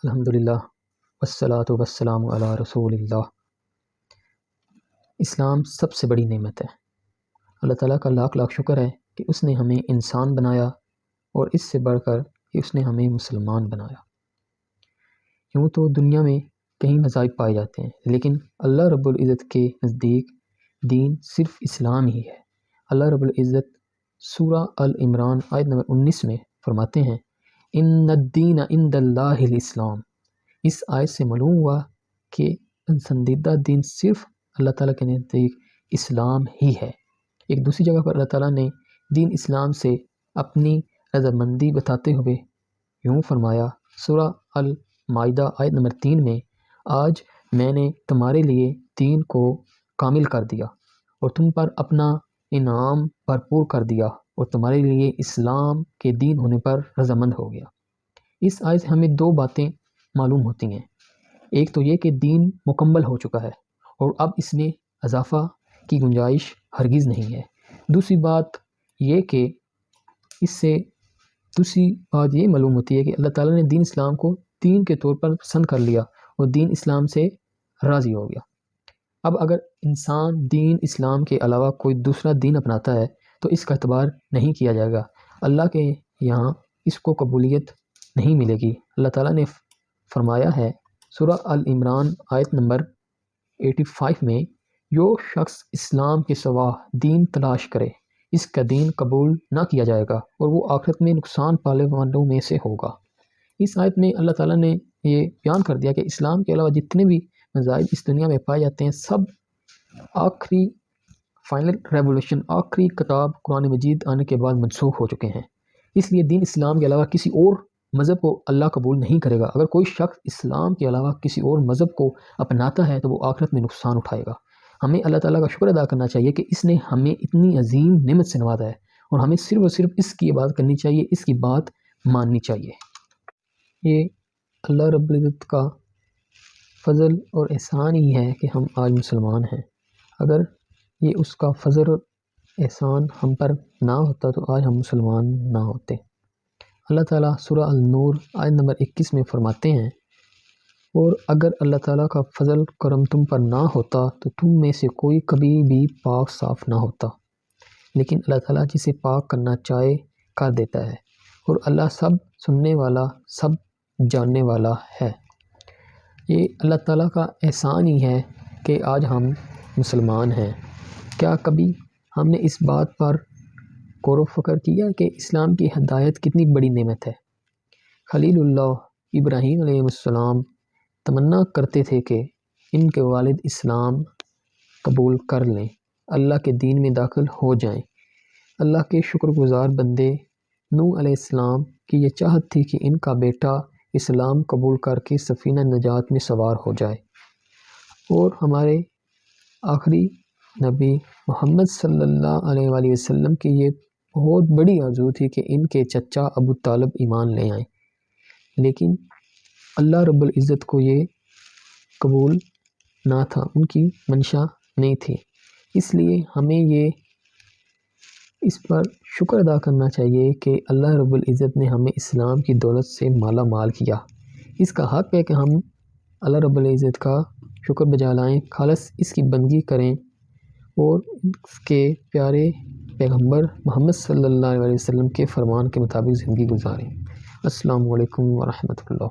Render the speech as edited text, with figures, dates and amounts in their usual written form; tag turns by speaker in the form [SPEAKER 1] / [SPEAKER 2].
[SPEAKER 1] الحمدللہ والصلاۃ والسلام علی رسول اللہ۔ اسلام سب سے بڑی نعمت ہے۔ اللہ تعالیٰ کا لاکھ لاکھ شکر ہے کہ اس نے ہمیں انسان بنایا اور اس سے بڑھ کر کہ اس نے ہمیں مسلمان بنایا۔ یوں تو دنیا میں کئی مذاہب پائے جاتے ہیں، لیکن اللہ رب العزت کے نزدیک دین صرف اسلام ہی ہے۔ اللہ رب العزت سورہ العمران آیت نمبر 19 میں فرماتے ہیں ان الدین عند اللہ الاسلام۔ اس آیت سے معلوم ہوا کہ پسندیدہ دین صرف اللہ تعالیٰ کے نزدیک اسلام ہی ہے۔ ایک دوسری جگہ پر اللہ تعالیٰ نے دین اسلام سے اپنی رضامندی بتاتے ہوئے یوں فرمایا سورہ المائدہ آیت نمبر 3 میں آج میں نے تمہارے لیے دین کو کامل کر دیا اور تم پر اپنا انعام بھرپور کر دیا اور تمہارے لیے اسلام کے دین ہونے پر رضامند ہو گیا۔ اس آیت سے ہمیں دو باتیں معلوم ہوتی ہیں۔ ایک تو یہ کہ دین مکمل ہو چکا ہے اور اب اس میں اضافہ کی گنجائش ہرگز نہیں ہے۔ دوسری بات یہ کہ دوسری بات یہ معلوم ہوتی ہے کہ اللہ تعالیٰ نے دین اسلام کو دین کے طور پر پسند کر لیا اور دین اسلام سے راضی ہو گیا۔ اب اگر انسان دین اسلام کے علاوہ کوئی دوسرا دین اپناتا ہے تو اس کا اعتبار نہیں کیا جائے گا، اللہ کے یہاں اس کو قبولیت نہیں ملے گی۔ اللہ تعالیٰ نے فرمایا ہے سورہ العمران آیت نمبر 85 میں جو شخص اسلام کے سوا دین تلاش کرے اس کا دین قبول نہ کیا جائے گا اور وہ آخرت میں نقصان پانے والوں میں سے ہوگا۔ اس آیت میں اللہ تعالیٰ نے یہ بیان کر دیا کہ اسلام کے علاوہ جتنے بھی مذاہب اس دنیا میں پائے جاتے ہیں سب آخری فائنل ریولیوشن، آخری کتاب قرآن مجید آنے کے بعد منسوخ ہو چکے ہیں۔ اس لیے دین اسلام کے علاوہ کسی اور مذہب کو اللہ قبول نہیں کرے گا۔ اگر کوئی شخص اسلام کے علاوہ کسی اور مذہب کو اپناتا ہے تو وہ آخرت میں نقصان اٹھائے گا۔ ہمیں اللہ تعالیٰ کا شکر ادا کرنا چاہیے کہ اس نے ہمیں اتنی عظیم نعمت سے نوازا ہے اور ہمیں صرف اور صرف اس کی عبادت کرنی چاہیے، اس کی بات ماننی چاہیے۔ یہ اللہ رب العزت کا فضل اور احسان ہی ہے کہ ہم آج مسلمان ہیں۔ اگر یہ اس کا فضل اور احسان ہم پر نہ ہوتا تو آج ہم مسلمان نہ ہوتے۔ اللہ تعالیٰ سورہ النور آیت نمبر 21 میں فرماتے ہیں اور اگر اللہ تعالیٰ کا فضل کرم تم پر نہ ہوتا تو تم میں سے کوئی کبھی بھی پاک صاف نہ ہوتا، لیکن اللہ تعالیٰ جسے پاک کرنا چاہے کر دیتا ہے اور اللہ سب سننے والا سب جاننے والا ہے۔ یہ اللہ تعالیٰ کا احسان ہی ہے کہ آج ہم مسلمان ہیں۔ کیا کبھی ہم نے اس بات پر غور و فکر کیا کہ اسلام کی ہدایت کتنی بڑی نعمت ہے؟ خلیل اللہ ابراہیم علیہ السلام تمنا کرتے تھے کہ ان کے والد اسلام قبول کر لیں، اللہ کے دین میں داخل ہو جائیں۔ اللہ کے شکر گزار بندے نوح علیہ السلام کی یہ چاہت تھی کہ ان کا بیٹا اسلام قبول کر کے سفینہ نجات میں سوار ہو جائے، اور ہمارے آخری نبی محمد صلی اللہ علیہ وآلہ وسلم کی یہ بہت بڑی آرزو تھی کہ ان کے چچا ابو طالب ایمان لے آئیں، لیکن اللہ رب العزت کو یہ قبول نہ تھا، ان کی منشا نہیں تھی۔ اس لیے ہمیں یہ اس پر شکر ادا کرنا چاہیے کہ اللہ رب العزت نے ہمیں اسلام کی دولت سے مالا مال کیا۔ اس کا حق ہے کہ ہم اللہ رب العزت کا شکر بجا لائیں، خالص اس کی بندگی کریں اور اس کے پیارے پیغمبر محمد صلی اللہ علیہ وسلم کے فرمان کے مطابق زندگی گزاریں۔ السلام علیکم ورحمۃ اللہ۔